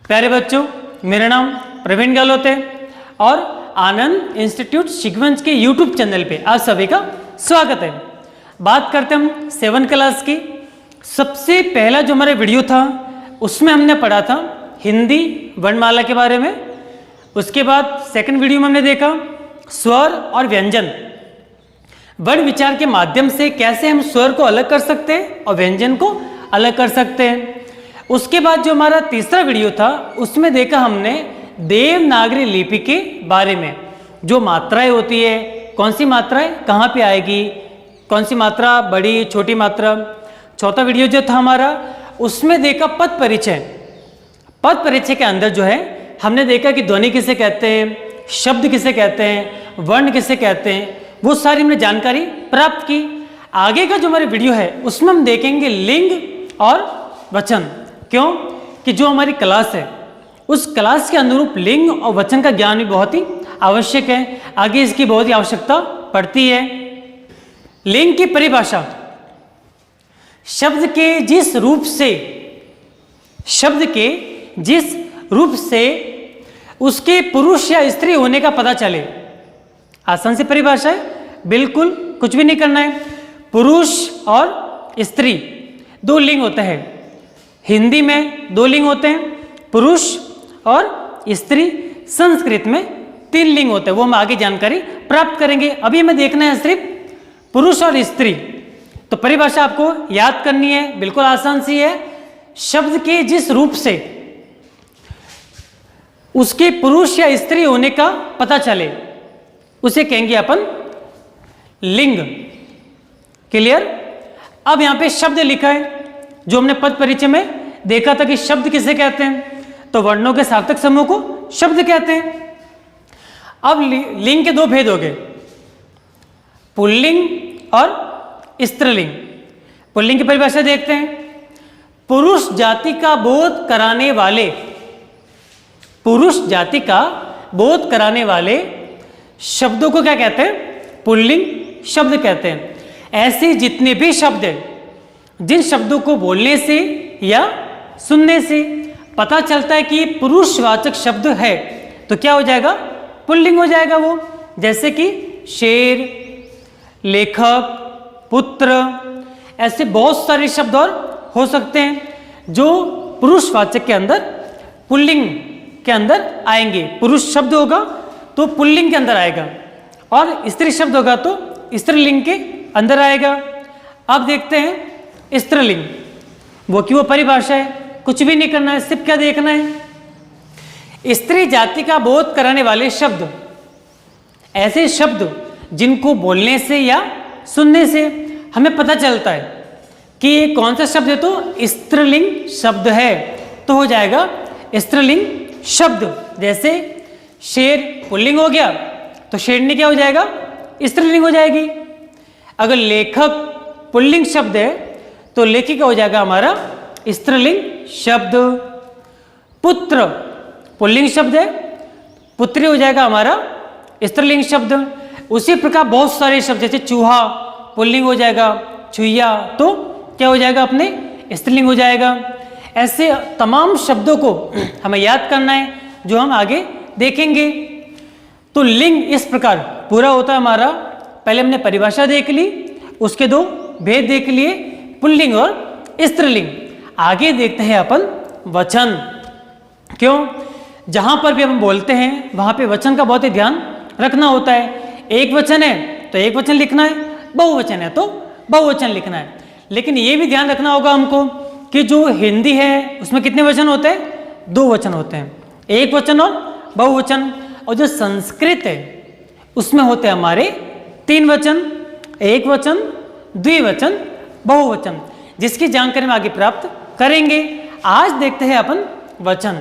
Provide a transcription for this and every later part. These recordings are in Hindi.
प्यारे बच्चों, मेरा नाम प्रवीण गहलोत है और आनंद इंस्टीट्यूट शिकवंश के यूट्यूब चैनल पे आप सभी का स्वागत है। बात करते हम 7th क्लास की। सबसे पहला जो हमारा वीडियो था उसमें हमने पढ़ा था हिंदी वर्णमाला के बारे में। उसके बाद सेकंड वीडियो में हमने देखा स्वर और व्यंजन, वर्ण विचार के माध्यम से कैसे हम स्वर को अलग कर सकते हैं और व्यंजन को अलग कर सकते हैं। उसके बाद जो हमारा तीसरा वीडियो था उसमें देखा हमने देवनागरी लिपि के बारे में, जो मात्राएं होती है, कौन सी मात्राएं कहाँ पे आएगी, कौन सी मात्रा बड़ी छोटी मात्रा। चौथा वीडियो जो था हमारा उसमें देखा पद परिचय। पद परिचय के अंदर जो है हमने देखा कि ध्वनि किसे कहते हैं, शब्द किसे कहते हैं, वर्ण किसे कहते हैं, वो सारी हमने जानकारी प्राप्त की। आगे का जो हमारे वीडियो है उसमें हम देखेंगे लिंग और वचन। क्यों कि जो हमारी क्लास है उस क्लास के अनुरूप लिंग और वचन का ज्ञान भी बहुत ही आवश्यक है। आगे इसकी बहुत ही आवश्यकता पड़ती है। लिंग की परिभाषा, शब्द के जिस रूप से उसके पुरुष या स्त्री होने का पता चले। आसान सी परिभाषा है, बिल्कुल कुछ भी नहीं करना है। पुरुष और स्त्री दो लिंग होते हैं। हिंदी में दो लिंग होते हैं, पुरुष और स्त्री। संस्कृत में 3 लिंग होते हैं, वो हम आगे जानकारी प्राप्त करेंगे। अभी हमें देखना है सिर्फ पुरुष और स्त्री। तो परिभाषा आपको याद करनी है, बिल्कुल आसान सी है। शब्द के जिस रूप से उसके पुरुष या स्त्री होने का पता चले उसे कहेंगे अपन लिंग। क्लियर। अब यहां पे शब्द लिखा है, जो हमने पद परिचय में देखा था कि शब्द किसे कहते हैं, तो वर्णों के सार्थक समूह को शब्द कहते हैं। अब लिंग के 2 भेद हो गए, पुल्लिंग और स्त्रीलिंग। पुल्लिंग की परिभाषा देखते हैं। पुरुष जाति का बोध कराने वाले, पुरुष जाति का बोध कराने वाले शब्दों को क्या कहते हैं, पुल्लिंग शब्द कहते हैं। ऐसे जितने भी शब्द हैं जिन शब्दों को बोलने से या सुनने से पता चलता है कि पुरुषवाचक शब्द है तो क्या हो जाएगा, पुल्लिंग हो जाएगा वो। जैसे कि शेर, लेखक, पुत्र, ऐसे बहुत सारे शब्द और हो सकते हैं जो पुरुषवाचक के अंदर पुल्लिंग के अंदर आएंगे। पुरुष शब्द होगा तो पुल्लिंग के अंदर आएगा और स्त्री शब्द होगा तो स्त्रीलिंग के अंदर आएगा। अब देखते हैं स्त्रीलिंग, वो की वो परिभाषा है, कुछ भी नहीं करना है, सिर्फ क्या देखना है, स्त्री जाति का बोध कराने वाले शब्द, ऐसे शब्द जिनको बोलने से या सुनने से हमें पता चलता है कि ये कौन सा शब्द है, तो स्त्रीलिंग शब्द है, तो हो जाएगा स्त्रीलिंग शब्द। जैसे शेर पुल्लिंग हो गया तो शेरनी क्या हो जाएगा, स्त्रीलिंग हो जाएगी। अगर लेखक पुल्लिंग शब्द है तो लेखिका हो जाएगा हमारा स्त्रीलिंग शब्द। पुत्र पुल्लिंग शब्द है, पुत्री हो जाएगा हमारा स्त्रीलिंग शब्द। उसी प्रकार बहुत सारे शब्द, जैसे चूहा पुल्लिंग हो जाएगा, छुइया तो क्या हो जाएगा, अपने स्त्रीलिंग हो जाएगा। ऐसे तमाम शब्दों को हमें याद करना है जो हम आगे देखेंगे। तो लिंग इस प्रकार पूरा होता है हमारा। पहले हमने परिभाषा देख ली, उसके 2 भेद देख लिए, पुल्लिंग और स्त्रीलिंग। आगे देखते हैं अपन वचन। क्यों, जहां पर भी हम बोलते हैं वहां पे वचन का बहुत ही ध्यान रखना होता है। एक वचन है तो एक वचन लिखना है, बहुवचन है तो बहुवचन लिखना है। लेकिन ये भी ध्यान रखना होगा हमको कि जो हिंदी है उसमें कितने वचन होते हैं, 2 वचन होते हैं, एक वचन और बहुवचन। और जो संस्कृत है उसमें होते हैं हमारे 3 वचन, एक वचन, द्विवचन, बहुवचन, जिसकी जानकारी हम आगे प्राप्त करेंगे। आज देखते हैं अपन वचन।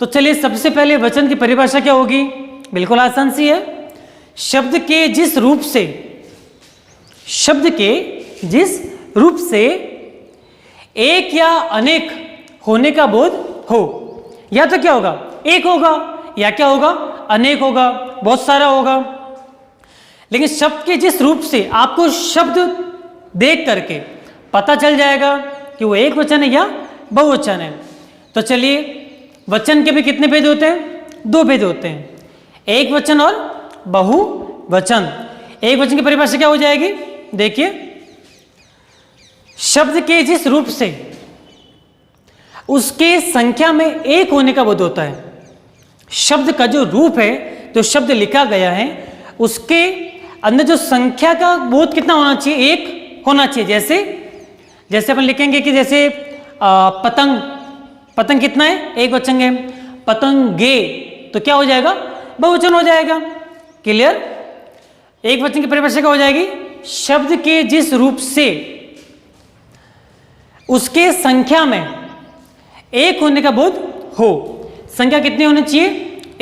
तो चलिए सबसे पहले वचन की परिभाषा क्या होगी, बिल्कुल आसान सी है। शब्द के जिस रूप से एक या अनेक होने का बोध हो। या तो क्या होगा, एक होगा, या क्या होगा, अनेक होगा, बहुत सारा होगा। लेकिन शब्द के जिस रूप से आपको शब्द देख करके पता चल जाएगा कि वो एक वचन है या बहुवचन है। तो चलिए वचन के भी कितने भेद होते हैं? 2 भेद होते हैं, एक वचन और बहुवचन। एक वचन की परिभाषा क्या हो जाएगी? देखिए, शब्द के जिस रूप से उसके संख्या में एक होने का बोध होता है। शब्द का जो रूप है, जो शब्द लिखा गया है, उसके अंदर जो संख्या का बोध कितना होना चाहिए? 1 होना चाहिए। जैसे अपन लिखेंगे कि जैसे पतंग, पतंग कितना है? एक वचन है। पतंगे तो क्या हो जाएगा? बहुवचन हो जाएगा। क्लियर? एक वचन की परिभाषा क्या हो जाएगी? शब्द के जिस रूप से उसके संख्या में 1 होने का बोध हो। संख्या कितनी होनी चाहिए?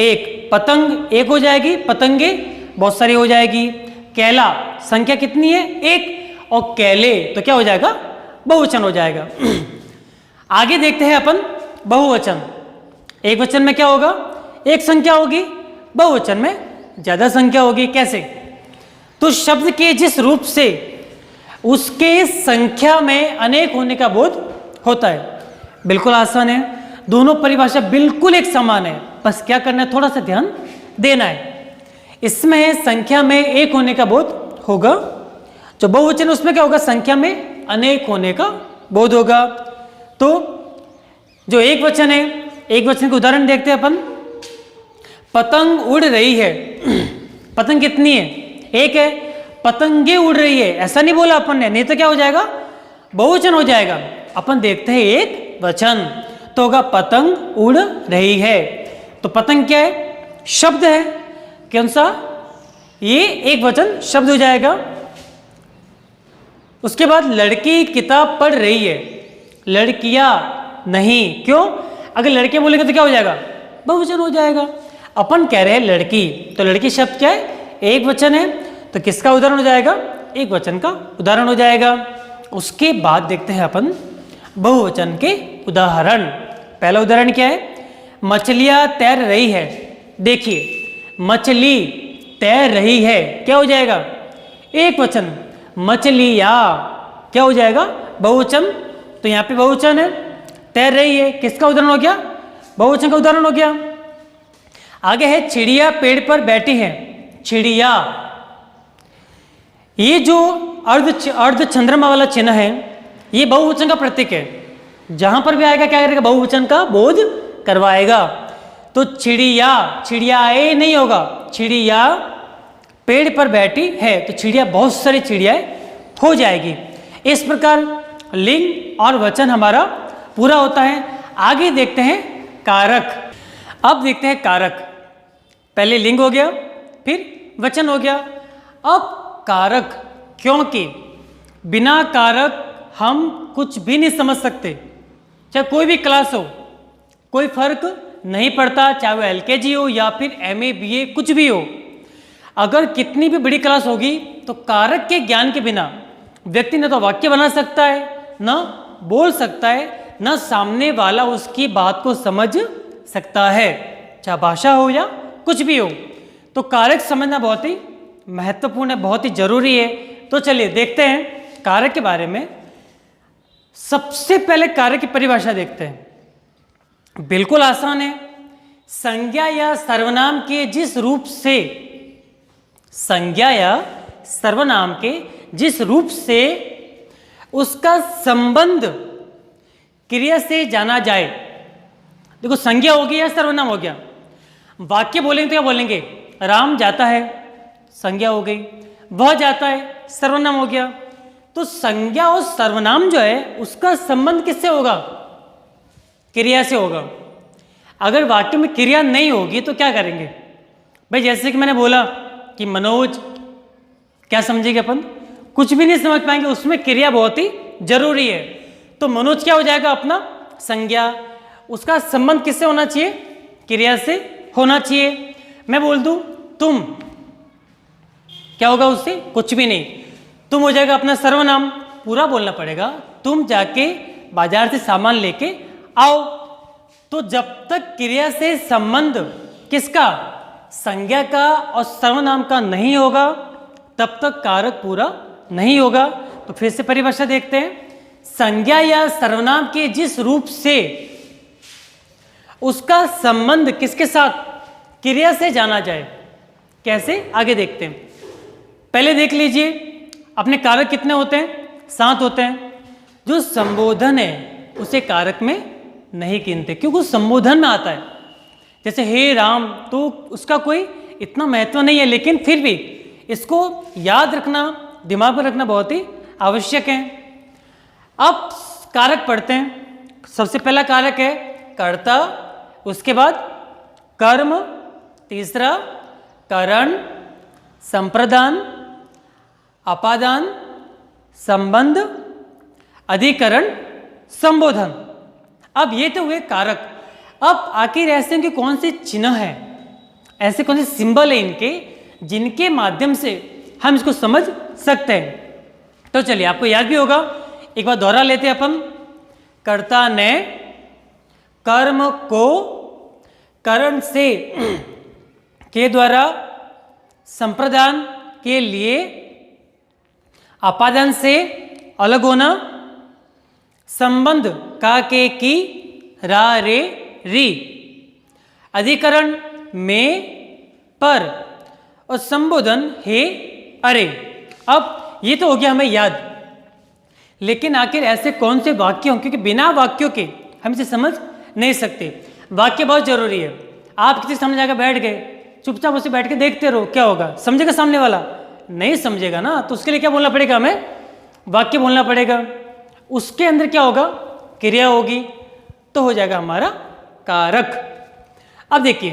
1। पतंग 1 हो जाएगी, पतंगे बहुत सारी हो जाएगी। कैला संख्या कितनी है? 1, और कैले तो क्या हो जाएगा? बहुवचन हो जाएगा। आगे देखते हैं अपन बहुवचन। एक वचन में क्या होगा? 1 संख्या होगी, बहुवचन में ज्यादा संख्या होगी। कैसे? तो शब्द के जिस रूप से उसके संख्या में अनेक होने का बोध होता है। बिल्कुल आसान है, दोनों परिभाषा बिल्कुल एक समान है, बस क्या करना है? थोड़ा सा ध्यान देना है। इसमें संख्या में 1 होने का बोध होगा, जो बहुवचन उसमें क्या होगा? संख्या में अनेक होने का बोध होगा। तो जो एक वचन है, एक वचन के उदाहरण देखते हैं अपन। पतंग उड़ रही है। पतंग कितनी है? 1 है। पतंगे उड़ रही है, ऐसा नहीं बोला अपन ने, नहीं तो क्या हो जाएगा? बहुवचन हो जाएगा। अपन देखते हैं एक वचन, तो होगा पतंग उड़ रही है। तो पतंग क्या है? शब्द है। कौन सा? ये एक वचन शब्द हो जाएगा। उसके बाद लड़की किताब पढ़ रही है। लड़कियां नहीं, क्यों? अगर लड़कियां बोलेंगे तो क्या हो जाएगा? बहुवचन हो जाएगा। अपन कह रहे हैं लड़की, तो लड़की शब्द क्या है? एक वचन है, तो किसका उदाहरण हो जाएगा? एक वचन का उदाहरण हो जाएगा। उसके बाद देखते हैं अपन बहुवचन के उदाहरण। पहला उदाहरण क्या है? मछलियां तैर रही है। देखिए, मछली तैर रही है, क्या हो जाएगा? एक वचन। मछलियां क्या हो जाएगा? बहुवचन। तो यहां पे बहुवचन है, तैर रही है, किसका उदाहरण हो गया? बहुवचन का उदाहरण हो गया। आगे है चिड़िया पेड़ पर बैठी है। चिड़िया, ये जो अर्ध चंद्रमा वाला चिन्ह है, ये बहुवचन का प्रतीक है। जहां पर भी आएगा क्या करेगा? बहुवचन का बोध करवाएगा। तो चिड़िया, चिड़ियाए नहीं होगा, चिड़िया पेड़ पर बैठी है, तो चिड़िया बहुत सारी चिड़ियाएं हो जाएगी। इस प्रकार लिंग और वचन हमारा पूरा होता है। आगे देखते हैं कारक। अब देखते हैं कारक। पहले लिंग हो गया, फिर वचन हो गया, अब कारक। क्योंकि बिना कारक हम कुछ भी नहीं समझ सकते। चाहे कोई भी क्लास हो, कोई फर्क नहीं पड़ता, चाहे वो LKG हो या फिर MA BA कुछ भी हो। अगर कितनी भी बड़ी क्लास होगी, तो कारक के ज्ञान के बिना व्यक्ति न तो वाक्य बना सकता है, न बोल सकता है, न सामने वाला उसकी बात को समझ सकता है, चाहे भाषा हो या कुछ भी हो। तो कारक समझना बहुत ही महत्वपूर्ण है, बहुत ही जरूरी है। तो चलिए देखते हैं कारक के बारे में। सबसे पहले कारक की परिभाषा देखते हैं। बिल्कुल आसान है। संज्ञा या सर्वनाम के जिस रूप से, संज्ञा या सर्वनाम के जिस रूप से उसका संबंध क्रिया से जाना जाए। देखो, संज्ञा हो गई या सर्वनाम हो गया। वाक्य बोलेंगे तो क्या बोलेंगे? राम जाता है, संज्ञा हो गई। वह जाता है, सर्वनाम हो गया। तो संज्ञा और सर्वनाम जो है, उसका संबंध किससे होगा? क्रिया से होगा। अगर वाक्य में क्रिया नहीं होगी तो क्या करेंगे भाई? जैसे कि मैंने बोला कि मनोज, क्या समझेंगे अपन? कुछ भी नहीं समझ पाएंगे, उसमें क्रिया बहुत ही जरूरी है। तो मनोज क्या हो जाएगा? अपना संज्ञा। उसका संबंध किससे होना चाहिए? क्रिया से होना चाहिए। मैं बोल दूं तुम, क्या होगा उससे? कुछ भी नहीं। तुम हो जाएगा अपना सर्वनाम, पूरा बोलना पड़ेगा। तुम जाके बाजार से सामान लेके आओ। तो जब तक क्रिया से संबंध किसका? संज्ञा का और सर्वनाम का नहीं होगा, तब तक कारक पूरा नहीं होगा। तो फिर से परिभाषा देखते हैं। संज्ञा या सर्वनाम के जिस रूप से उसका संबंध किसके साथ, क्रिया से जाना जाए। कैसे, आगे देखते हैं। पहले देख लीजिए अपने कारक कितने होते हैं, 7 होते हैं। जो संबोधन है उसे कारक में नहीं गिनते क्योंकि संबोधन में आता है। जैसे हे राम, तो उसका कोई इतना महत्व नहीं है, लेकिन फिर भी इसको याद रखना, दिमाग में रखना बहुत ही आवश्यक है। अब कारक पढ़ते हैं। सबसे पहला कारक है कर्ता, उसके बाद कर्म, तीसरा करण, संप्रदान, अपादान, संबंध, अधिकरण, संबोधन। अब ये तो हुए कारक। अब आखिर ऐसे के कौन से चिन्ह हैं, ऐसे कौन से सिंबल है इनके, जिनके माध्यम से हम इसको समझ सकते हैं। तो चलिए, आपको याद भी होगा, एक बार दोहरा लेते हैं अपन। कर्ता ने कर्म को करण से के द्वारा, संप्रदान के लिए, अपादान से अलग होना, संबंध का के की, रा रे री, अधिकरण में, पर, और संबोधन हे अरे। अब ये तो हो गया हमें याद, लेकिन आखिर ऐसे कौन से वाक्य हों, क्योंकि बिना वाक्यों के हम इसे समझ नहीं सकते। वाक्य बहुत जरूरी है। आप किसी सामने जाकर बैठ गए, चुपचाप उसे बैठ के देखते रहो, क्या होगा, समझेगा सामने वाला? नहीं समझेगा ना। तो उसके लिए क्या बोलना पड़ेगा हमें, वाक्य बोलना पड़ेगा। उसके अंदर क्या होगा, क्रिया होगी, तो हो जाएगा हमारा कारक। अब देखिए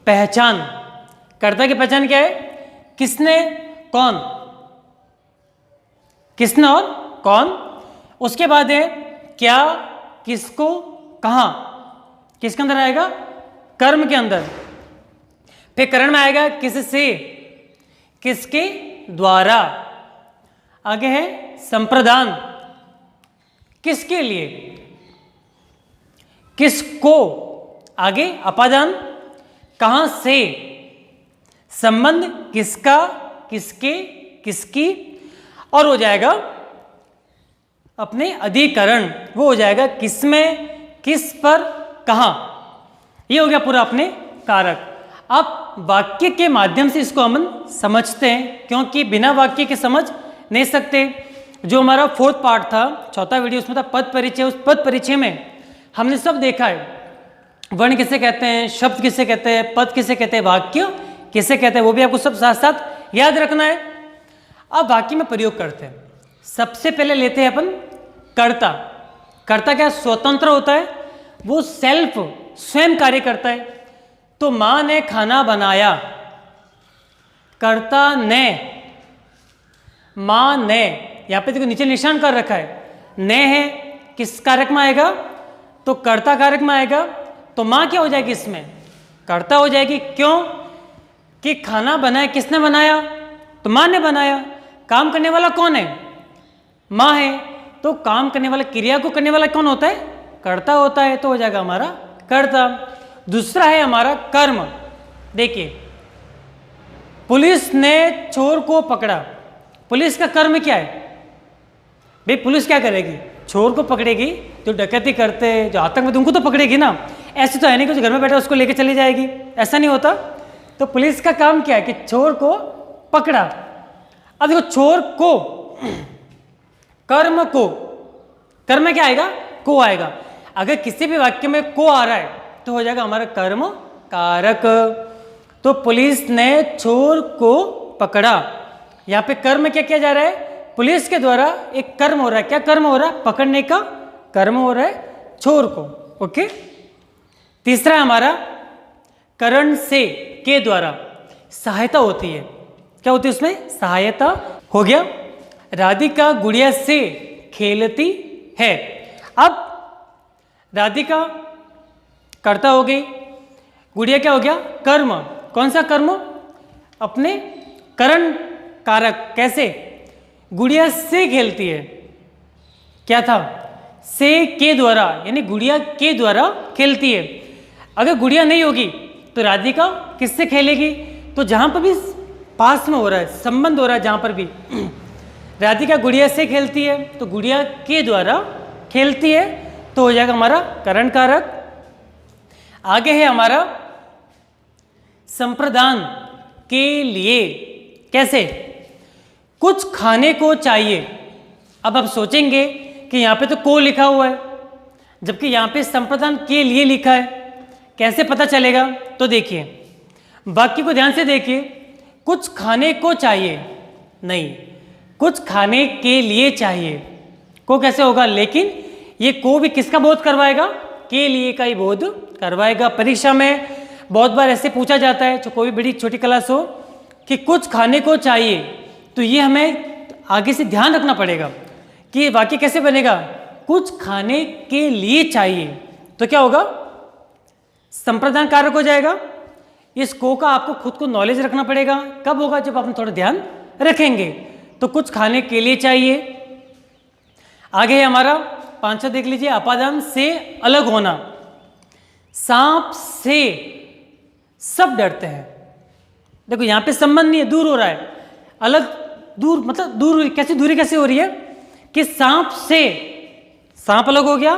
पहचान, कर्ता की पहचान क्या है, किसने, कौन, किसने और कौन। उसके बाद है क्या, किसको, कहां, किसके अंदर आएगा, कर्म के अंदर। फिर करण में आएगा किससे, किसके द्वारा। आगे है संप्रदान, किसके लिए, किसको। आगे अपादान, कहां से। संबंध, किसका, किसके, किसकी। और हो जाएगा अपने अधिकरण, वो हो जाएगा किसमें, किस पर, कहां। ये हो गया पूरा अपने कारक। अब वाक्य के माध्यम से इसको हम समझते हैं, क्योंकि बिना वाक्य के समझ नहीं सकते। जो हमारा 4th पार्ट था, 4था वीडियो, उसमें था पद परिचय। उस पद परिचय में हमने सब देखा है, वर्ण किसे कहते हैं, शब्द किसे कहते हैं, पद किसे कहते हैं, वाक्य किसे कहते हैं, वो भी आपको सब साथ साथ याद रखना है। अब वाक्य में प्रयोग करते हैं। सबसे पहले लेते हैं अपन कर्ता। कर्ता क्या स्वतंत्र होता है, वो सेल्फ, स्वयं कार्य करता है। तो मां ने खाना बनाया, कर्ता ने, मां ने, यहां पे देखो नीचे निशान कर रखा है, ने है, किस कारक में आएगा, तो कर्ता कारक में आएगा। तो मां क्या हो जाएगी इसमें, कर्ता हो जाएगी। क्यों कि खाना बनाया, किसने बनाया, तो मां ने बनाया। काम करने वाला कौन है, मां है। तो काम करने वाला, क्रिया को करने वाला कौन होता है, कर्ता होता है। तो हो जाएगा हमारा कर्ता। दूसरा है हमारा कर्म। देखिए पुलिस ने चोर को पकड़ा, पुलिस का कर्म क्या है भाई, पुलिस क्या करेगी, चोर को पकड़ेगी। जो डकैती करते हैं, जो आतंकवादी, उनको तो पकड़ेगी ना। ऐसे तो है नहीं कि जो घर में बैठा उसको लेके चली जाएगी, ऐसा नहीं होता। तो पुलिस का काम क्या है कि चोर को पकड़ा। अब देखो चोर को, कर्म को, कर्म में क्या आएगा, को आएगा। अगर किसी भी वाक्य में को आ रहा है तो हो जाएगा हमारा कर्म कारक। तो पुलिस ने चोर को पकड़ा, यहां पे कर्म क्या किया जा रहा है, पुलिस के द्वारा एक कर्म हो रहा है। क्या कर्म हो रहा है, पकड़ने का कर्म हो रहा है चोर को। ओके। तीसरा है हमारा करण से, के द्वारा सहायता होती है। क्या होती है उसमें, सहायता। हो गया राधिका गुड़िया से खेलती है। अब राधिका कर्ता हो गई, गुड़िया क्या हो गया, कर्म। कौन सा कर्म, अपने करण कारक। कैसे, गुड़िया से खेलती है। क्या था, से के द्वारा, यानी गुड़िया के द्वारा खेलती है। अगर गुड़िया नहीं होगी तो राधिका किससे खेलेगी। तो जहां पर भी पास में हो रहा है, संबंध हो रहा है, जहां पर भी राधिका गुड़िया से खेलती है, तो गुड़िया के द्वारा खेलती है। तो हो जाएगा हमारा करण कारक। आगे है हमारा संप्रदान के लिए। कैसे? कुछ खाने को चाहिए। अब आप सोचेंगे कि यहाँ पे तो को लिखा हुआ है, जबकि यहाँ पे संप्रदान के लिए लिखा है, कैसे पता चलेगा? तो देखिए, वाक्य को ध्यान से देखिए। कुछ खाने को चाहिए नहीं, कुछ खाने के लिए चाहिए। को कैसे होगा? लेकिन ये को भी किसका बोध करवाएगा? के लिए का ही बोध करवाएगा। परीक्षा में बहुत बार ऐसे पूछा जाता है, जो कोई बड़ी छोटी क्लास हो, कि कुछ खाने को चाहिए, तो ये हमें आगे से ध्यान रखना पड़ेगा कि ये वाक्य कैसे बनेगा। कुछ खाने के लिए चाहिए, तो क्या होगा? संप्रदान कारक हो जाएगा। इस को का आपको खुद को नॉलेज रखना पड़ेगा। कब होगा? जब आप थोड़ा ध्यान रखेंगे। तो कुछ खाने के लिए चाहिए। आगे है हमारा 5वां, देख लीजिए, अपादान से अलग होना। सांप से सब डरते हैं। देखो यहाँ पे संबंध नहीं है, दूर हो रहा है। अलग, दूर मतलब दूर, कैसे दूरी कैसे हो रही है कि सांप से, सांप अलग हो गया,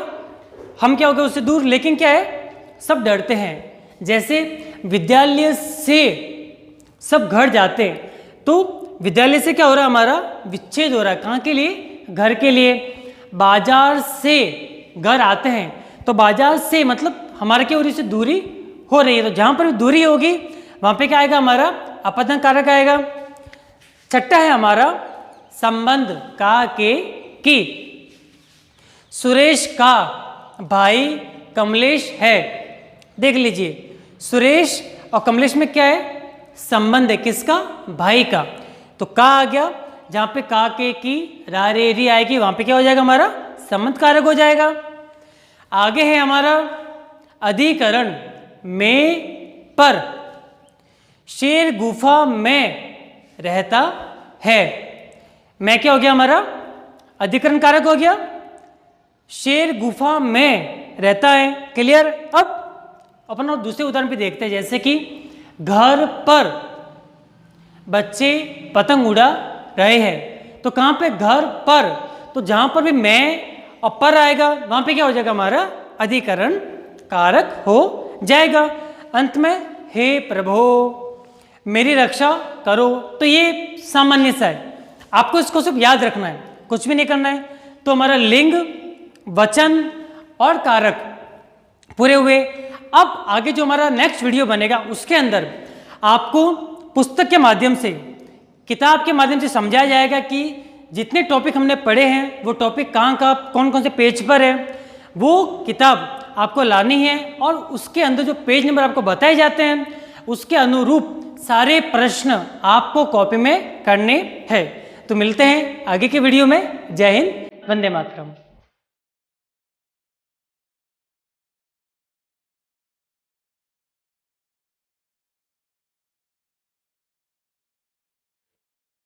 हम क्या हो गए उससे दूर, लेकिन क्या है? सब डरते हैं। जैसे विद्यालय से सब घर जाते हैं, तो विद्यालय से क्या हो रहा है? हमारा विच्छेद हो रहा है। कहाँ के लिए? घर के लिए। बाजार से घर आते हैं, तो बाजार से मतलब हमारे क्या हो रही है? दूरी हो रही है। तो जहाँ पर भी दूरी होगी वहाँ पे क्या आएगा? हमारा अपदन कारक आएगा। छठा है हमारा संबंध का के की। सुरेश का भाई कमलेश है। देख लीजिए, सुरेश और कमलेश में क्या है? संबंध है। किसका? भाई का। तो का आ गया, जहाँ पे का के की रा रे री आएगी वहाँ पे क्या हो जाएगा? हमारा संबंध कारक हो जाएगा। आगे है हमारा अधिकरण में पर। शेर गुफा में रहता है। मैं क्या हो गया? हमारा अधिकरण कारक हो गया। शेर गुफा में रहता है। क्लियर? अब अपन और दूसरे उदाहरण भी देखते हैं, जैसे कि घर पर बच्चे पतंग उड़ा रहे हैं। तो कहाँ पे? घर पर। तो जहाँ पर भी मैं और पर आएगा वहाँ पे क्या हो जाएगा? हमारा अधिकरण कारक हो जाएगा। अंत में हे प्रभु मेरी रक्षा करो। तो ये सामान्य सा है, आपको इसको सिर्फ याद रखना है, कुछ भी नहीं करना है। तो हमारा लिंग, वचन और कारक पूरे हुए। अब आगे जो हमारा नेक्स्ट वीडियो बनेगा उसके अंदर आपको पुस्तक के माध्यम से, किताब के माध्यम से समझाया जाएगा कि जितने टॉपिक हमने पढ़े हैं वो टॉपिक कहाँ का, कौन कौन से पेज पर है, वो किताब आपको लानी है। और उसके अंदर जो पेज नंबर आपको बताए जाते हैं उसके अनुरूप सारे प्रश्न आपको कॉपी में करने हैं। तो मिलते हैं आगे के वीडियो में। जय हिंद, वंदे मातरम।